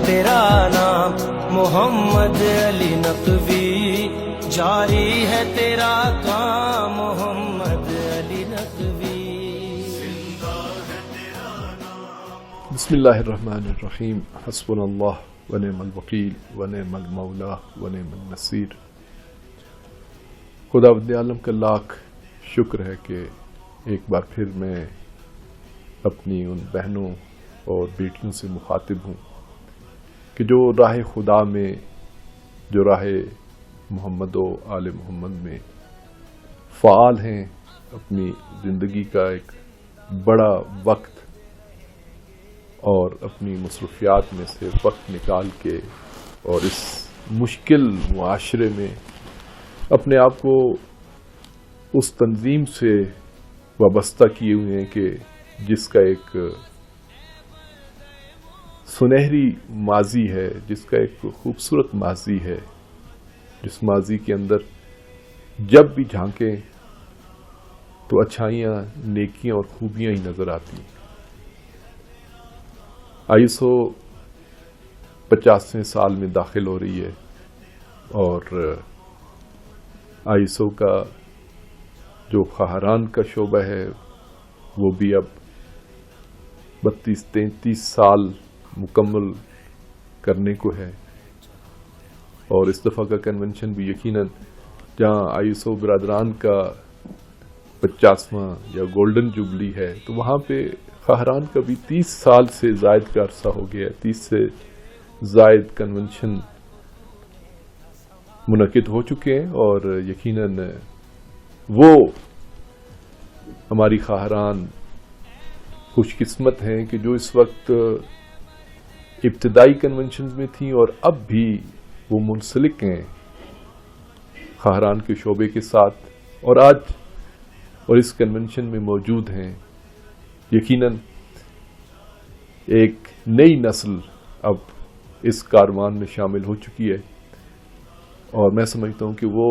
تیرا نام محمد علی نقوی، جاری ہے تیرا کام محمد علی نقوی۔ بسم اللہ الرحمن الرحیم، حسبنا اللہ ونعم الوکیل ونعم المولا ونعم النصیر۔ خداوند عالم کا لاکھ شکر ہے کہ ایک بار پھر میں اپنی ان بہنوں اور بیٹیوں سے مخاطب ہوں کہ جو راہ خدا میں، جو راہ محمد و آل محمد میں فعال ہیں، اپنی زندگی کا ایک بڑا وقت اور اپنی مصروفیات میں سے وقت نکال کے اور اس مشکل معاشرے میں اپنے آپ کو اس تنظیم سے وابستہ کیے ہوئے ہیں کہ جس کا ایک سنہری ماضی ہے، جس کا ایک خوبصورت ماضی ہے، جس ماضی کے اندر جب بھی جھانکیں تو اچھائیاں، نیکیاں اور خوبیاں ہی نظر آتی ہیں۔ آئیسو 50ویں سال میں داخل ہو رہی ہے اور آئیسو کا جو خواہران کا شعبہ ہے وہ بھی اب 32-33 سال مکمل کرنے کو ہے، اور اس دفعہ کا کنونشن بھی یقیناً جہاں آئیسو برادران کا 50واں یا گولڈن جوبلی ہے تو وہاں پہ خواہران کا بھی 30 سال سے زائد کا عرصہ ہو گیا ہے، 30 سے زائد کنونشن منعقد ہو چکے ہیں، اور یقیناً وہ ہماری خواہران خوش قسمت ہیں کہ جو اس وقت ابتدائی کنونشنز میں تھیں اور اب بھی وہ منسلک ہیں خواہران کے شعبے کے ساتھ، اور آج اور اس کنونشن میں موجود ہیں۔ یقیناً ایک نئی نسل اب اس کاروان میں شامل ہو چکی ہے، اور میں سمجھتا ہوں کہ وہ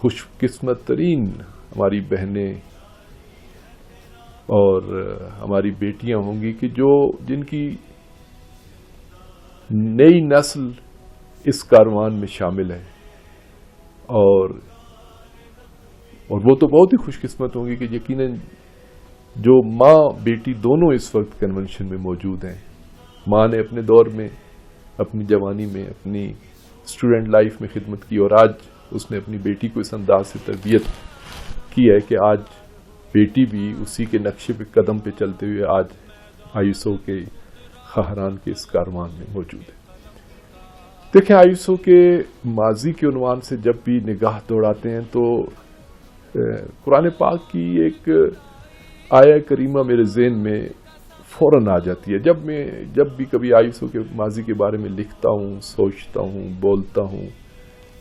خوش قسمت ترین ہماری بہنیں اور ہماری بیٹیاں ہوں گی کہ جن کی نئی نسل اس کاروان میں شامل ہے، اور وہ تو بہت ہی خوش قسمت ہوں گی کہ یقیناً جو ماں بیٹی دونوں اس وقت کنونشن میں موجود ہیں۔ ماں نے اپنے دور میں، اپنی جوانی میں، اپنی اسٹوڈنٹ لائف میں خدمت کی، اور آج اس نے اپنی بیٹی کو اس انداز سے تربیت کی ہے کہ آج بیٹی بھی اسی کے نقشے پہ قدم پہ چلتے ہوئے آج آئیسو کے خواہران کے اس کاروان میں موجود ہے۔ دیکھیں، آئیسو کے ماضی کے عنوان سے جب بھی نگاہ دوڑاتے ہیں تو قرآن پاک کی ایک آیہ کریمہ میرے ذہن میں فوراً آ جاتی ہے۔ جب بھی کبھی آئیسو کے ماضی کے بارے میں لکھتا ہوں، سوچتا ہوں، بولتا ہوں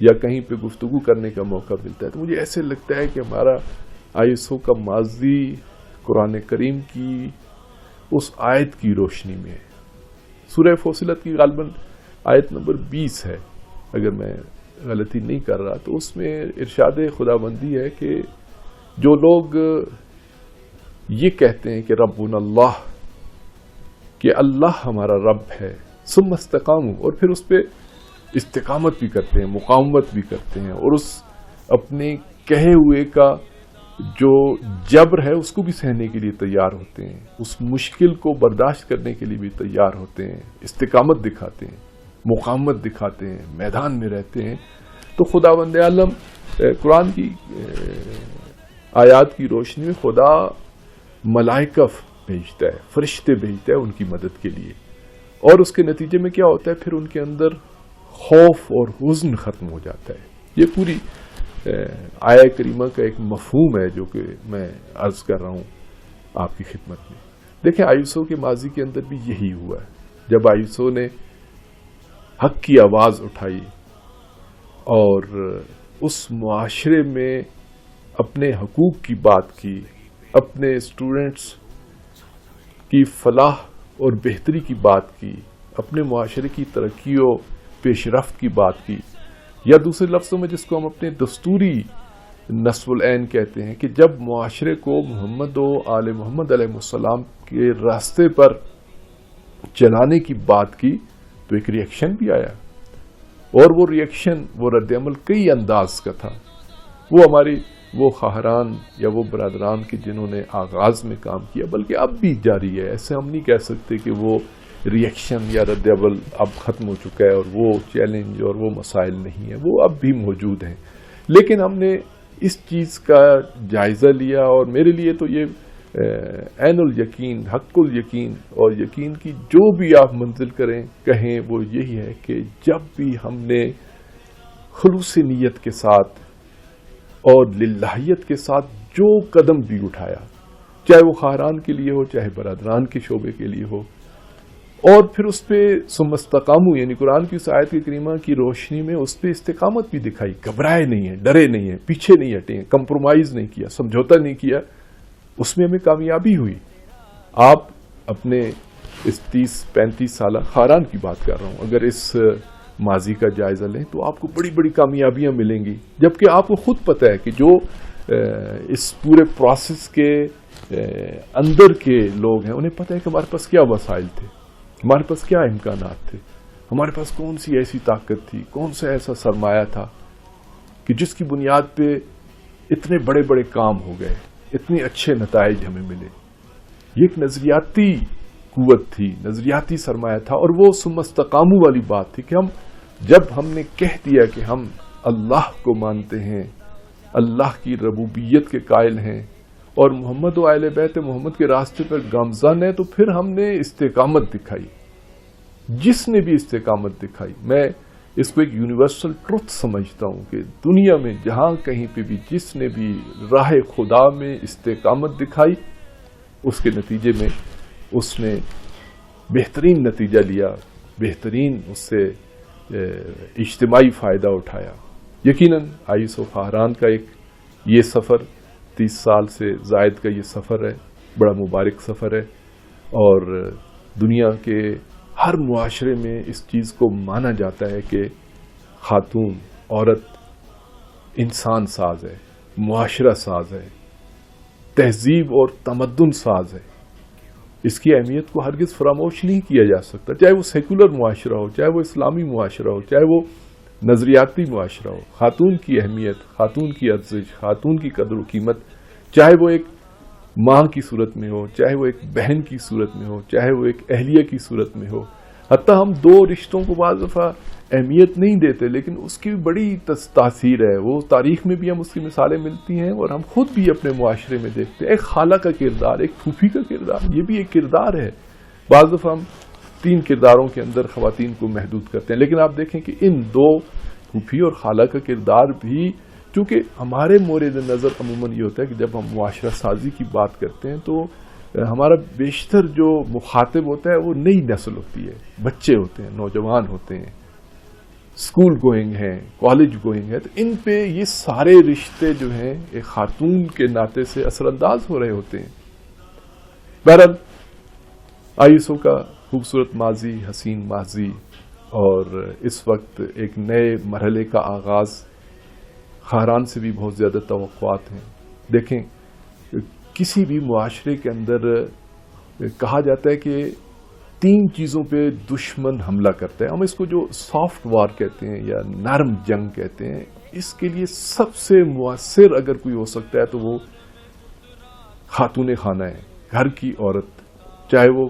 یا کہیں پہ گفتگو کرنے کا موقع ملتا ہے تو مجھے ایسے لگتا ہے کہ ہمارا آئیسو کا ماضی قرآن کریم کی اس آیت کی روشنی میں ہے۔ سورہ فصلت کی غالباً آیت نمبر 20 ہے اگر میں غلطی نہیں کر رہا، تو اس میں ارشاد خداوندی ہے کہ جو لوگ یہ کہتے ہیں کہ ربنا اللہ، کہ اللہ ہمارا رب ہے، ثم استقاموا، اور پھر اس پہ استقامت بھی کرتے ہیں، مقاومت بھی کرتے ہیں، اور اس اپنے کہے ہوئے کا جو جبر ہے اس کو بھی سہنے کے لیے تیار ہوتے ہیں، اس مشکل کو برداشت کرنے کے لیے بھی تیار ہوتے ہیں، استقامت دکھاتے ہیں، مقاومت دکھاتے ہیں، میدان میں رہتے ہیں، تو خداوند عالم قرآن کی آیات کی روشنی میں خدا ملائکہ بھیجتا ہے، فرشتے بھیجتا ہے ان کی مدد کے لیے، اور اس کے نتیجے میں کیا ہوتا ہے؟ پھر ان کے اندر خوف اور حزن ختم ہو جاتا ہے۔ یہ پوری آیہ کریمہ کا ایک مفہوم ہے جو کہ میں عرض کر رہا ہوں آپ کی خدمت میں۔ دیکھیں، آئیسو کے ماضی کے اندر بھی یہی ہوا ہے۔ جب آئیسو نے حق کی آواز اٹھائی اور اس معاشرے میں اپنے حقوق کی بات کی، اپنے اسٹوڈنٹس کی فلاح اور بہتری کی بات کی، اپنے معاشرے کی ترقی و پیش رفت کی بات کی، یا دوسرے لفظوں میں جس کو ہم اپنے دستوری نصب العین کہتے ہیں کہ جب معاشرے کو محمد و آل محمد علیہ السلام کے راستے پر چلانے کی بات کی تو ایک ریئیکشن بھی آیا، اور وہ ریئیکشن، وہ رد عمل کئی انداز کا تھا. وہ ہماری وہ خواہران یا وہ برادران کی جنہوں نے آغاز میں کام کیا، بلکہ اب بھی جاری ہے. ایسے ہم نہیں کہہ سکتے کہ وہ ریئیکشن یا رد عمل اب ختم ہو چکا ہے اور وہ چیلنج اور وہ مسائل نہیں ہیں، وہ اب بھی موجود ہیں. لیکن ہم نے اس چیز کا جائزہ لیا، اور میرے لیے تو یہ عین الیقین، حق الیقین اور یقین کی جو بھی آپ منزل کہیں وہ یہی ہے کہ جب بھی ہم نے خلوص نیت کے ساتھ اور للہیت کے ساتھ جو قدم بھی اٹھایا، چاہے وہ خواہران کے لیے ہو، چاہے برادران کے شعبے کے لیے ہو، اور پھر اس پہ ثم استقاموا، یعنی قرآن کی اس آیت کریمہ کی روشنی میں اس پہ استقامت بھی دکھائی، گھبرائے نہیں ہیں، ڈرے نہیں ہیں، پیچھے نہیں ہٹے ہیں، کمپرومائز نہیں کیا، سمجھوتا نہیں کیا، اس میں ہمیں کامیابی ہوئی. آپ اپنے اس 30-35 سالہ خواہران کی بات کر رہا ہوں، اگر اس ماضی کا جائزہ لیں تو آپ کو بڑی بڑی کامیابیاں ملیں گی، جبکہ آپ کو خود پتہ ہے کہ جو اس پورے پروسیس کے اندر کے لوگ ہیں انہیں پتہ ہے کہ ہمارے پاس کیا وسائل تھے، ہمارے پاس کیا امکانات تھے، ہمارے پاس کون سی ایسی طاقت تھی، کون سا ایسا سرمایہ تھا کہ جس کی بنیاد پہ اتنے بڑے بڑے کام ہو گئے، اتنے اچھے نتائج ہمیں ملے. یہ ایک نظریاتی قوت تھی، نظریاتی سرمایہ تھا، اور وہ ثم استقاموا والی بات تھی کہ جب ہم نے کہہ دیا کہ ہم اللہ کو مانتے ہیں، اللہ کی ربوبیت کے قائل ہیں اور محمد و اہل بیت محمد کے راستے پر گامزن ہے، تو پھر ہم نے استقامت دکھائی. جس نے بھی استقامت دکھائی، میں اس کو ایک یونیورسل ٹروتھ سمجھتا ہوں کہ دنیا میں جہاں کہیں پہ بھی جس نے بھی راہ خدا میں استقامت دکھائی، اس کے نتیجے میں اس نے بہترین نتیجہ لیا، بہترین اس سے اجتماعی فائدہ اٹھایا. یقیناً آئیس و خواہران کا ایک یہ سفر 30 سال سے زائد کا یہ سفر ہے، بڑا مبارک سفر ہے، اور دنیا کے ہر معاشرے میں اس چیز کو مانا جاتا ہے کہ خاتون، عورت انسان ساز ہے، معاشرہ ساز ہے، تہذیب اور تمدن ساز ہے. اس کی اہمیت کو ہرگز فراموش نہیں کیا جا سکتا، چاہے وہ سیکولر معاشرہ ہو، چاہے وہ اسلامی معاشرہ ہو، چاہے وہ نظریاتی معاشرہ ہو. خاتون کی اہمیت، خاتون کی ارزش، خاتون کی قدر و قیمت، چاہے وہ ایک ماں کی صورت میں ہو، چاہے وہ ایک بہن کی صورت میں ہو، چاہے وہ ایک اہلیہ کی صورت میں ہو. حتیٰ ہم دو رشتوں کو بعض دفعہ اہمیت نہیں دیتے، لیکن اس کی بڑی تاثیر ہے. وہ تاریخ میں بھی ہم اس کی مثالیں ملتی ہیں، اور ہم خود بھی اپنے معاشرے میں دیکھتے ہیں. ایک خالہ کا کردار، ایک پھوپھی کا کردار، یہ بھی ایک کردار ہے. بعض دفعہ ہم 3 کرداروں کے اندر خواتین کو محدود کرتے ہیں، لیکن آپ دیکھیں کہ ان 2 پھوپھی اور خالہ کا کردار بھی، چونکہ ہمارے مورد نظر عموماً یہ ہوتا ہے کہ جب ہم معاشرہ سازی کی بات کرتے ہیں تو ہمارا بیشتر جو مخاطب ہوتا ہے وہ نئی نسل ہوتی ہے، بچے ہوتے ہیں، نوجوان ہوتے ہیں، اسکول گوئنگ ہیں، کالج گوئنگ ہے. تو ان پہ یہ سارے رشتے جو ہیں ایک خاتون کے ناطے سے اثر انداز ہو رہے ہوتے ہیں. بہرحال آئیسو کا خوبصورت ماضی، حسین ماضی، اور اس وقت ایک نئے مرحلے کا آغاز. خواہران سے بھی بہت زیادہ توقعات ہیں. دیکھیں کسی بھی معاشرے کے اندر کہا جاتا ہے کہ 3 چیزوں پہ دشمن حملہ کرتا ہے. ہم اس کو جو سافٹ وار کہتے ہیں یا نرم جنگ کہتے ہیں، اس کے لیے سب سے مؤثر اگر کوئی ہو سکتا ہے تو وہ خاتون خانہ ہے، گھر کی عورت، چاہے وہ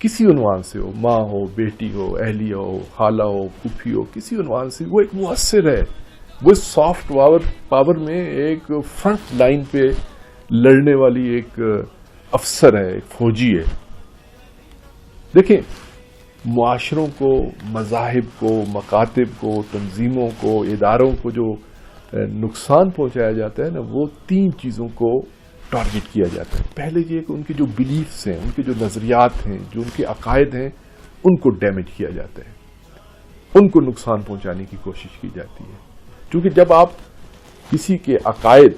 کسی عنوان سے ہو، ماں ہو، بیٹی ہو، اہلیہ ہو، خالہ ہو، پھوپھی ہو، کسی عنوان سے وہ ایک مؤثر ہے. وہ سافٹ پاور میں ایک فرنٹ لائن پہ لڑنے والی ایک افسر ہے، ایک فوجی ہے. دیکھیں معاشروں کو، مذاہب کو، مکاتب کو، تنظیموں کو، اداروں کو جو نقصان پہنچایا جاتا ہے نا، وہ 3 چیزوں کو ٹارگٹ کیا جاتا ہے. پہلے یہ کہ ان کے جو بلیفز ہیں، ان کے جو نظریات ہیں، جو ان کے عقائد ہیں، ان کو ڈیمیج کیا جاتا ہے، ان کو نقصان پہنچانے کی کوشش کی جاتی ہے. کیونکہ جب آپ کسی کے عقائد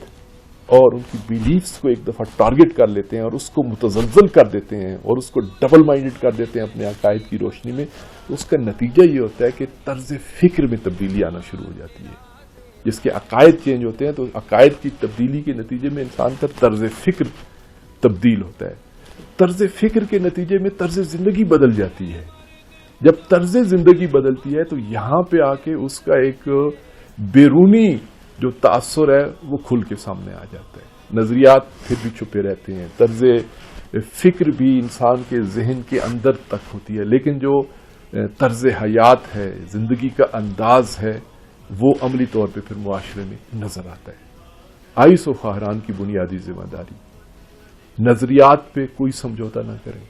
اور ان کی بیلیفز کو ایک دفعہ ٹارگٹ کر لیتے ہیں اور اس کو متزلزل کر دیتے ہیں اور اس کو ڈبل مائنڈڈ کر دیتے ہیں اپنے عقائد کی روشنی میں، تو اس کا نتیجہ یہ ہوتا ہے کہ طرز فکر میں تبدیلی آنا شروع ہو جاتی ہے. جس کے عقائد چینج ہوتے ہیں تو عقائد کی تبدیلی کے نتیجے میں انسان کا طرز فکر تبدیل ہوتا ہے. طرز فکر کے نتیجے میں طرز زندگی بدل جاتی ہے. جب طرز زندگی بدلتی ہے تو یہاں پہ آ کے اس کا ایک بیرونی جو تاثر ہے وہ کھل کے سامنے آ جاتا ہے. نظریات پھر بھی چھپے رہتے ہیں، طرز فکر بھی انسان کے ذہن کے اندر تک ہوتی ہے، لیکن جو طرز حیات ہے، زندگی کا انداز ہے، وہ عملی طور پہ پھر معاشرے میں نظر آتا ہے. آئیس و خواہران کی بنیادی ذمہ داری، نظریات پہ کوئی سمجھوتا نہ کریں،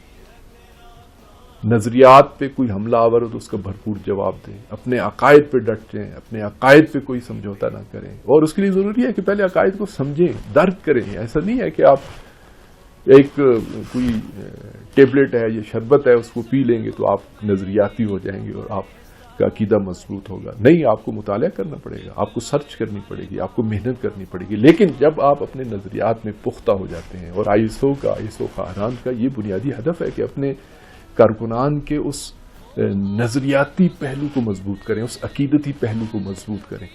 نظریات پہ کوئی حملہ آور ہو تو اس کا بھرپور جواب دیں، اپنے عقائد پہ ڈٹ جائیں، اپنے عقائد پہ کوئی سمجھوتا نہ کریں. اور اس کے لیے ضروری ہے کہ پہلے عقائد کو سمجھیں، درک کریں. ایسا نہیں ہے کہ آپ ایک کوئی ٹیبلٹ ہے یا شربت ہے اس کو پی لیں گے تو آپ نظریاتی ہو جائیں گے اور آپ کا عقیدہ مضبوط ہوگا. نہیں، آپ کو مطالعہ کرنا پڑے گا، آپ کو سرچ کرنی پڑے گی، آپ کو محنت کرنی پڑے گی. لیکن جب آپ اپنے نظریات میں پختہ ہو جاتے ہیں، اور آئیس و خواہران کا یہ بنیادی ہدف ہے کہ اپنے کارکنان کے اس نظریاتی پہلو کو مضبوط کریں، اس عقیدتی پہلو کو مضبوط کریں.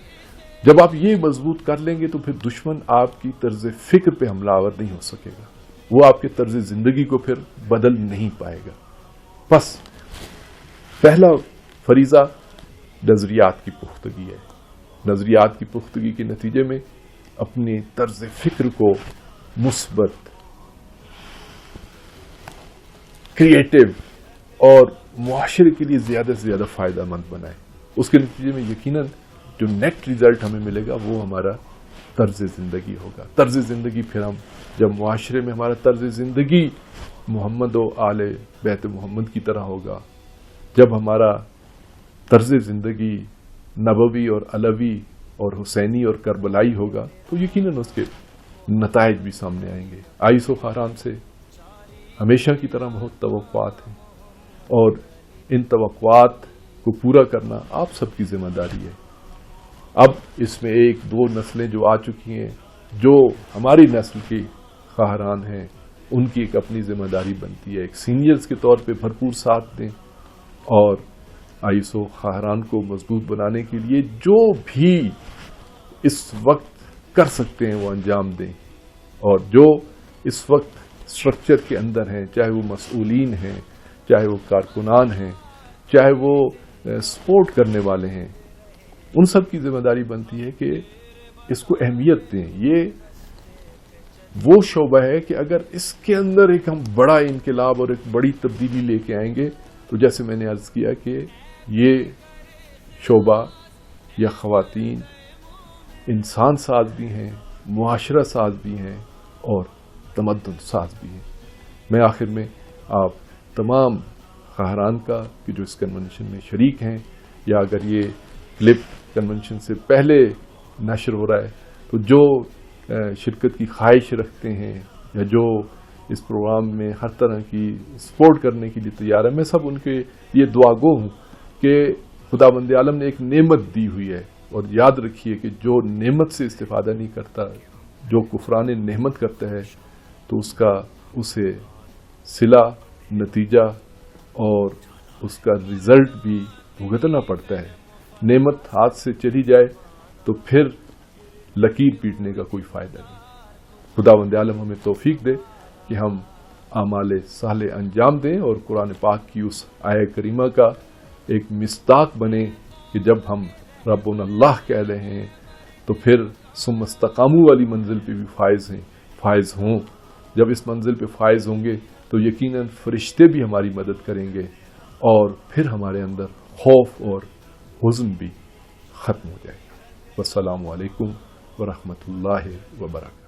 جب آپ یہ مضبوط کر لیں گے تو پھر دشمن آپ کی طرز فکر پہ حملہ آور نہیں ہو سکے گا، وہ آپ کے طرز زندگی کو پھر بدل نہیں پائے گا. بس پہلا فریضہ نظریات کی پختگی ہے. نظریات کی پختگی کے نتیجے میں اپنی طرز فکر کو مثبت، کریٹو اور معاشرے کے لیے زیادہ سے زیادہ فائدہ مند بنائیں. اس کے نتیجے میں یقیناً جو نیٹ ریزلٹ ہمیں ملے گا وہ ہمارا طرز زندگی ہوگا. طرز زندگی پھر ہم جب معاشرے میں ہمارا طرز زندگی محمد و آل بیت محمد کی طرح ہوگا، جب ہمارا طرز زندگی نبوی اور علوی اور حسینی اور کربلائی ہوگا تو یقیناً اس کے نتائج بھی سامنے آئیں گے. آئیس و خواہران سے ہمیشہ کی طرح بہت توقعات ہیں، اور ان توقعات کو پورا کرنا آپ سب کی ذمہ داری ہے. اب اس میں ایک دو نسلیں جو آ چکی ہیں، جو ہماری نسل کی خواہران ہیں، ان کی ایک اپنی ذمہ داری بنتی ہے. ایک سینئرز کے طور پہ بھرپور ساتھ دیں، اور آئیس و خواہران کو مضبوط بنانے کے لیے جو بھی اس وقت کر سکتے ہیں وہ انجام دیں. اور جو اس وقت اسٹرکچر کے اندر ہیں، چاہے وہ مسئولین ہیں، چاہے وہ کارکنان ہیں، چاہے وہ سپورٹ کرنے والے ہیں، ان سب کی ذمہ داری بنتی ہے کہ اس کو اہمیت دیں. یہ وہ شعبہ ہے کہ اگر اس کے اندر ایک ہم بڑا انقلاب اور ایک بڑی تبدیلی لے کے آئیں گے تو جیسے میں نے عرض کیا کہ یہ شعبہ یا خواتین انسان ساز بھی ہیں، معاشرہ ساز بھی ہیں، اور تمدن ساز بھی ہیں. میں آخر میں آپ تمام خواہران کا کہ جو اس کنونشن میں شریک ہیں، یا اگر یہ کلپ کنونشن سے پہلے نشر ہو رہا ہے تو جو شرکت کی خواہش رکھتے ہیں یا جو اس پروگرام میں ہر طرح کی سپورٹ کرنے کے لیے تیار ہے، میں سب ان کے لیے دعا گو ہوں کہ خداوند عالم نے ایک نعمت دی ہوئی ہے، اور یاد رکھیے کہ جو نعمت سے استفادہ نہیں کرتا، جو کفران نعمت کرتا ہے، تو اسے صلہ، نتیجہ اور اس کا رزلٹ بھی بھگتنا پڑتا ہے. نعمت ہاتھ سے چلی جائے تو پھر لکیر پیٹنے کا کوئی فائدہ نہیں. خداوند عالم ہمیں توفیق دے کہ ہم اعمال صالح انجام دیں اور قرآن پاک کی اس آیہ کریمہ کا ایک مصداق بنے کہ جب ہم ربنا اللہ کہہ رہے ہیں تو پھر ثم استقاموا والی منزل پہ بھی فائز ہوں. جب اس منزل پہ فائز ہوں گے تو یقیناً فرشتے بھی ہماری مدد کریں گے، اور پھر ہمارے اندر خوف اور حزن بھی ختم ہو جائے گا. والسلام علیکم ورحمۃ اللہ وبرکاتہ.